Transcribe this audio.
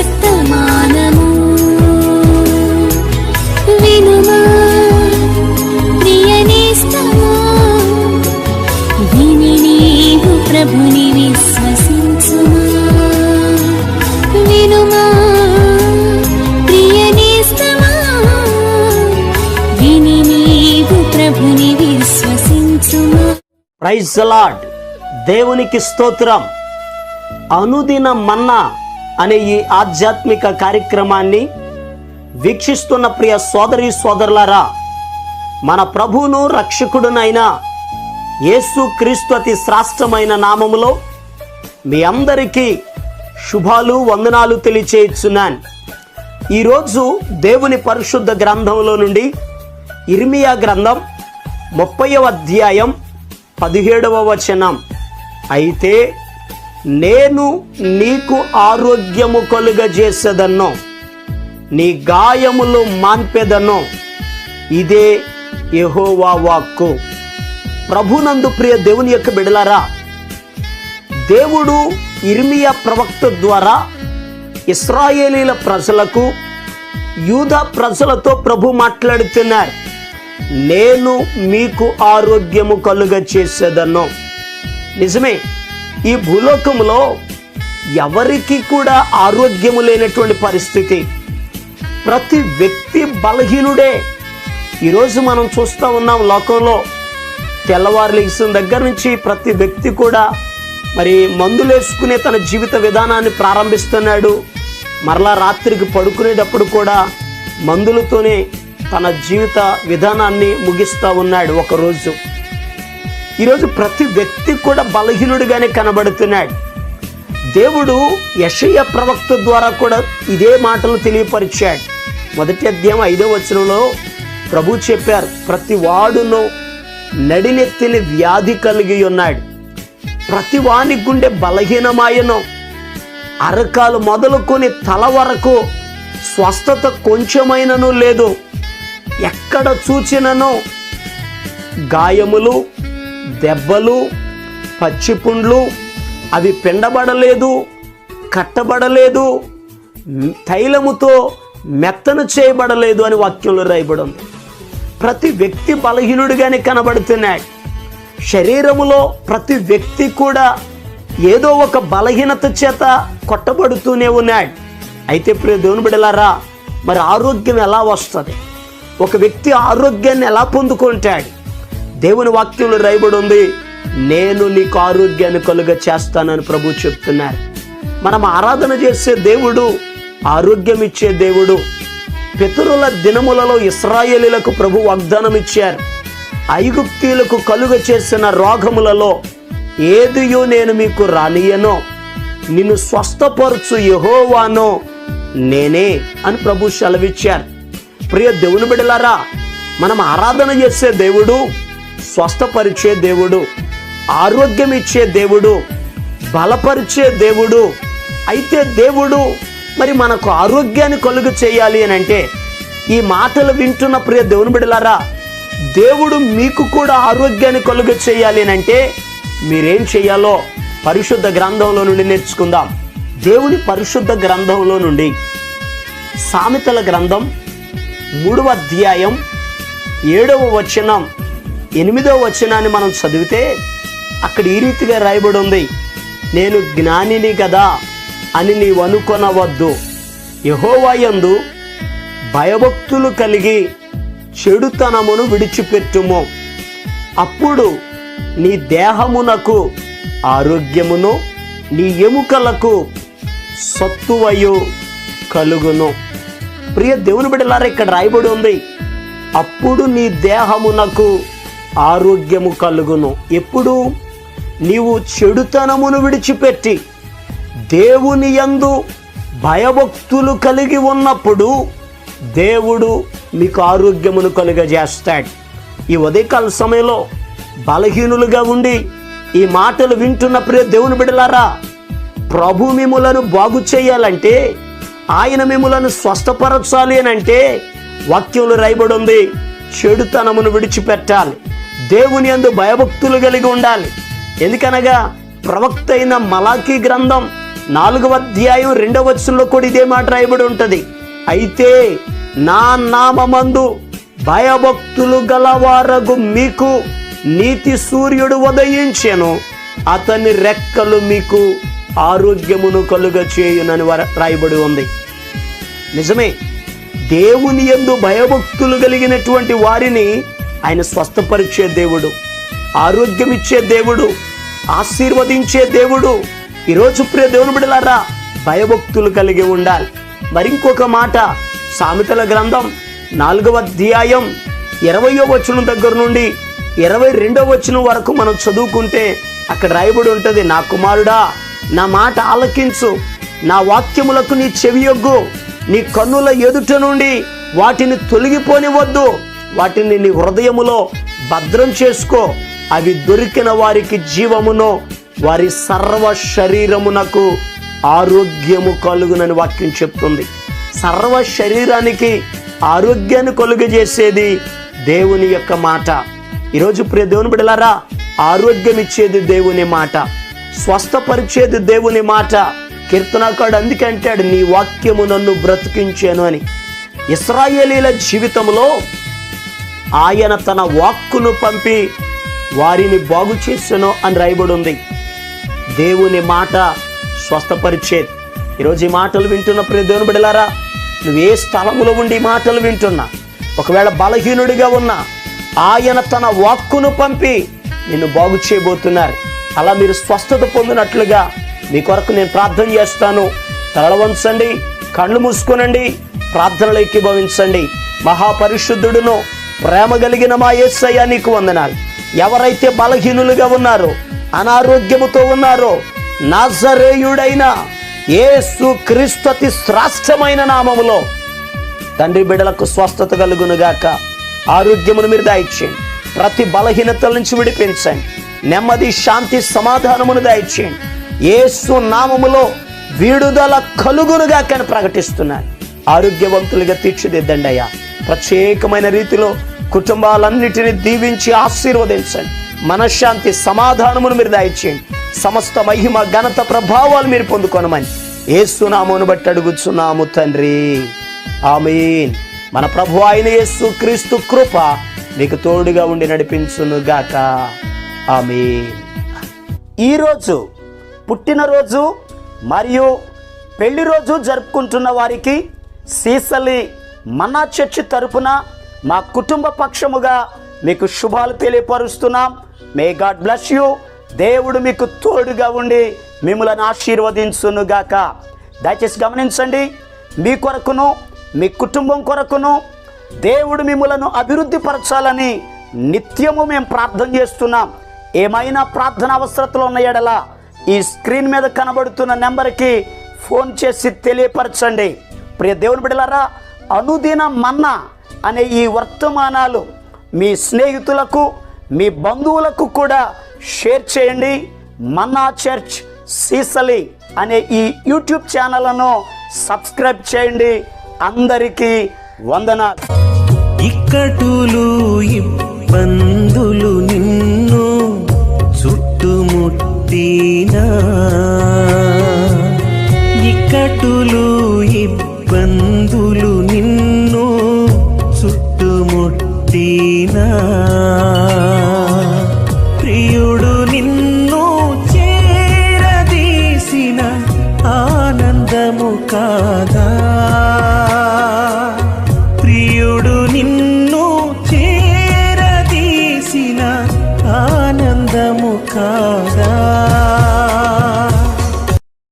వర్తమానము వినుమా ప్రియ నేస్తమా, విని నీవు ప్రభుని విశ్వసించుమా. వినుమా ప్రియ నేస్తమా, విని నీవు ప్రభుని విశ్వసించుమా. Praise the lord. దేవునికి స్తోత్రం. అనుదిన మన్నా అనే ఈ ఆధ్యాత్మిక కార్యక్రమాన్ని వీక్షిస్తున్న ప్రియ సోదరి సోదరులారా, మన ప్రభువును రక్షకుడునైన యేసు క్రీస్తు అతి శ్రేష్టమైన నామములో మీ అందరికీ శుభాలు వందనాలు తెలియచేస్తున్నాను. ఈరోజు దేవుని పరిశుద్ధ గ్రంథంలో నుండి ఇర్మియా గ్రంథం 30వ అధ్యాయం 17వ వచనం. అయితే నేను నీకు ఆరోగ్యము కలుగజేసేదను, నీ గాయములు మాన్పెదను, ఇదే యెహోవా వాక్కు. ప్రభునందు ప్రియ దేవుని యొక్క బిడలారా, దేవుడు ఇర్మియా ప్రవక్త ద్వారా ఇశ్రాయేలీల ప్రజలకు, యూదా ప్రజలతో ప్రభు మాట్లాడుతున్నారు. నేను మీకు ఆరోగ్యము కలుగజేసేదను. నిజమే, ఈ భూలోకంలో ఎవరికి కూడా ఆరోగ్యము లేనటువంటి పరిస్థితి. ప్రతి వ్యక్తి బలహీనుడే. ఈరోజు మనం చూస్తూ ఉన్నాం లోకంలో తెల్లవారు లెగిసిన దగ్గర నుంచి ప్రతి వ్యక్తి కూడా మరి మందులు వేసుకునే తన జీవిత విధానాన్ని ప్రారంభిస్తున్నాడు. మరలా రాత్రికి పడుకునేటప్పుడు కూడా మందులతోనే తన జీవిత విధానాన్ని ముగిస్తూ ఉన్నాడు ఒకరోజు. ఈరోజు ప్రతి వ్యక్తి కూడా బలహీనుడిగానే కనబడుతున్నాడు. దేవుడు యెషయా ప్రవక్త ద్వారా కూడా ఇదే మాటలు తెలియపరిచాడు. 1వ అధ్యాయం 5వ వచనంలో ప్రభు చెప్పారు, ప్రతి వాడును నడినెత్తిన వ్యాధి కలిగి ఉన్నాడు, ప్రతి వాని గుండె బలహీనమాయను, అరకాలు మొదలుకొని తల వరకు స్వస్థత కొంచెమైనను లేదు. ఎక్కడ చూచినను గాయములు, దెబ్బలు, పచ్చిపుండ్లు, అవి పిండబడలేదు, కట్టబడలేదు, తైలముతో మెత్తను చేయబడలేదు అని వాక్యంలో రాయబడి ఉంది. ప్రతి వ్యక్తి బలహీనుడిగానే కనబడుతున్నాడు. శరీరములో ప్రతి వ్యక్తి కూడా ఏదో ఒక బలహీనత చేత కొట్టబడుతూనే ఉన్నాడు. అయితే ప్రియ దేవుని బిడ్డలారా, మరి ఆరోగ్యం ఎలా వస్తుంది? ఒక వ్యక్తి ఆరోగ్యాన్ని ఎలా పొందుకుంటాడు? దేవుని వాక్యంలో రాయబడి ఉంది, నేను నీకు ఆరోగ్యాన్ని కలుగ చేస్తానని ప్రభు చెప్తున్నారు. మనం ఆరాధన చేసే దేవుడు ఆరోగ్యం ఇచ్చే దేవుడు. పితరుల దినములలో ఇశ్రాయేలీలకు ప్రభు వాగ్దానం ఇచ్చారు, ఐగుప్తీయులకు కలుగ చేసిన రోగములలో ఏదియో నేను మీకు రానియనో, నిన్ను స్వస్థపరచు యెహోవానో నేనే అని ప్రభు సెలవిచ్చారు. ప్రియ దేవుని బిడ్డలారా, మనం ఆరాధన చేసే దేవుడు స్వస్థపరిచే దేవుడు, ఆరోగ్యం ఇచ్చే దేవుడు, బలపరిచే దేవుడు. అయితే దేవుడు మరి మనకు ఆరోగ్యాన్ని కలుగ చేయాలి అని అంటే, ఈ మాటలు వింటున్న ప్రియ దేవుని బిడ్డలారా, దేవుడు మీకు కూడా ఆరోగ్యాన్ని కలుగ చేయాలి అని అంటే మీరేం చేయాలో పరిశుద్ధ గ్రంథంలో నుండి నేర్చుకుందాం. దేవుని పరిశుద్ధ గ్రంథంలో నుండి సామెతల గ్రంథం 3వ అధ్యాయం 7వ వచనం 8వ వచనాన్ని మనం చదివితే అక్కడ ఈ రీతిగా రాయబడి ఉంది, నేను జ్ఞానిని కదా అని నీవు అనుకొనవద్దు, యెహోవా యందు భయభక్తులు కలిగి చెడుతనమును విడిచిపెట్టుము, అప్పుడు నీ దేహమునకు ఆరోగ్యమును నీ ఎముకలకు సత్తువయు కలుగును. ప్రియ దేవుని బిడ్డలారా, ఇక్కడ రాయబడి ఉంది, అప్పుడు నీ దేహమునకు ఆరోగ్యము కలుగును. ఎప్పుడు? నీవు చెడుతనమును విడిచిపెట్టి దేవుని యందు భయభక్తులు కలిగి ఉన్నప్పుడు దేవుడు మీకు ఆరోగ్యమును కలుగజేస్తాడు. ఈ ఉదయకాల సమయంలో బలహీనులుగా ఉండి ఈ మాటలు వింటున్న ప్రియ దేవుని బిడ్డలారా, ప్రభు మిమ్ములను బాగు చేయాలంటే, ఆయన మిమ్ములను స్వస్థపరచాలి అని అంటే వాక్యంలో రాయబడి ఉంది, చెడుతనమును విడిచిపెట్టాలి, దేవుని యందు భయభక్తులు కలిగి ఉండాలి. ఎందుకనగా ప్రవక్త అయిన మలాకీ గ్రంథం 4వ అధ్యాయం 2వ వచనంలో కూడా ఇదే మాట రాయబడి ఉంటది. అయితే నా నామమందు భయభక్తులు గలవారగు మీకు నీతి సూర్యుడు ఉదయించెను, అతని రెక్కలు మీకు ఆరోగ్యమును కలుగ చేయునని రాయబడి ఉంది. నిజమే, దేవుని యందు భయభక్తులు కలిగినటువంటి వారిని ఆయన స్వస్థపరిచే దేవుడు, ఆరోగ్యం ఇచ్చే దేవుడు, ఆశీర్వదించే దేవుడు. ఈరోజు ప్రియ దేవుని బిడ్డలారా, భయభక్తులు కలిగి ఉండాలి. మరింకొక మాట, సామెతల గ్రంథం 4వ అధ్యాయం 20వ వచనం దగ్గర నుండి 22వ వచనం వరకు మనం చదువుకుంటే అక్కడ రాయబడి ఉంటుంది, నా కుమారుడా నా మాట ఆలకించు, నా వాక్యములకు నీ చెవియొగ్గు, నీ కన్నుల ఎదుట నుండి వాటిని తొలగిపోనివద్దు, వాటిని నీ హృదయములో భద్రం చేసుకో, అవి దొరికిన వారికి జీవమును వారి సర్వ శరీరమునకు ఆరోగ్యము కలుగునని వాక్యం చెప్తుంది. సర్వ శరీరానికి ఆరోగ్యాన్ని కలుగజేసేది దేవుని యొక్క మాట. ఈరోజు ప్రియ దేవుని బిడ్డలారా, ఆరోగ్యం ఇచ్చేది దేవుని మాట, స్వస్థపరిచేది దేవుని మాట. కీర్తనకారుడు అందుకే అంటాడు, నీ వాక్యము నన్ను బ్రతికించాను అని. ఇశ్రాయేలీల జీవితంలో ఆయన తన వాక్కును పంపి వారిని బాగు చేసెను అని రాయబడి ఉంది. దేవుని మాట స్వస్థపరిచేది. ఈరోజు ఈ మాటలు వింటున్న ప్రియ దేవుని బిడ్డలారా, నువ్వు ఏ స్థలంలో ఉండి మాటలు వింటున్నా, ఒకవేళ బలహీనుడిగా ఉన్నా ఆయన తన వాక్కును పంపి నిన్ను బాగు చేయబోతున్నారు. అలా మీరు స్వస్థత పొందినట్లుగా మీ కొరకు నేను ప్రార్థన చేస్తాను. తలలు వంచండి, కళ్ళు మూసుకోనండి, ప్రార్థనలు ఏకీభవించండి. మహాపరిశుద్ధుడును ప్రేమ కలిగిన మా యేసయ్య నీకు వందనాలు. ఎవరైతే బలహీనులుగా ఉన్నారో, అనారోగ్యముతో ఉన్నారో, నాజరేయుడైన యేసు క్రీస్తు అతి శ్రేష్టమైన నామములో తండ్రి బిడ్డలకు స్వస్థత కలుగునుగాక. ఆరోగ్యమును మీరు దయచేయండి, ప్రతి బలహీనతల నుంచి విడిపించండి, నెమ్మది శాంతి సమాధానమును దయచేయండి. యేసు నామములో విడుదల కలుగునుగాక అని ప్రకటిస్తున్నాను. ఆరోగ్యవంతులుగా తీర్చిదిద్దండి అయ్యా. ప్రత్యేకమైన రీతిలో కుటుంబాలన్నిటిని దీవించి ఆశీర్వదించండి. మనశ్శాంతి సమాధానమును మీరు దయచేయండి. సమస్త మహిమ ఘనత ప్రభావాలు మీరు పొందుకొనమని యేసు నామమును బట్టి అడుగుచున్నాము తండ్రి, ఆమేన్. మన ప్రభు అయిన యేసు క్రీస్తు కృప మీకు తోడుగా ఉండి నడిపించును గాక, ఆమేన్. ఈరోజు పుట్టినరోజు మరియు పెళ్లి రోజు జరుపుకుంటున్న వారికి సీసలి మన్నా చర్చి తరపున మా కుటుంబ పక్షముగా మీకు శుభాలు తెలియపరుస్తున్నాం. May God bless you. దేవుడు మీకు తోడుగా ఉండి మిమ్మల్ని ఆశీర్వదించును గాక. దయచేసి గమనించండి, మీ కొరకును మీ కుటుంబం కొరకును దేవుడు మిమ్మలను అభివృద్ధి పరచాలని నిత్యము మేము ప్రార్థన చేస్తున్నాం. ఏమైనా ప్రార్థన అవసరతలు ఉన్న యెడల ఈ స్క్రీన్ మీద కనబడుతున్న నెంబర్కి ఫోన్ చేసి తెలియపరచండి. ప్రియ దేవుని బిడ్డలారా, అనుదిన మన్నా అనే ఈ వర్తమానాలు మీ స్నేహితులకు మీ బంధువులకు కూడా షేర్ చేయండి. మన్నా చర్చ్ సీసలి అనే ఈ యూట్యూబ్ ఛానల్ను సబ్స్క్రైబ్ చేయండి. అందరికీ వందనాలు. ఇక్కటులు ఇబ్బందులు నిన్ను చుట్టుముట్టినా, ఇక్కటులు ఇబ్బందులు నిన్ను చుట్టుముట్టినా, ప్రియుడు నిన్ను చేరదీసిన ఆనందము కాదా.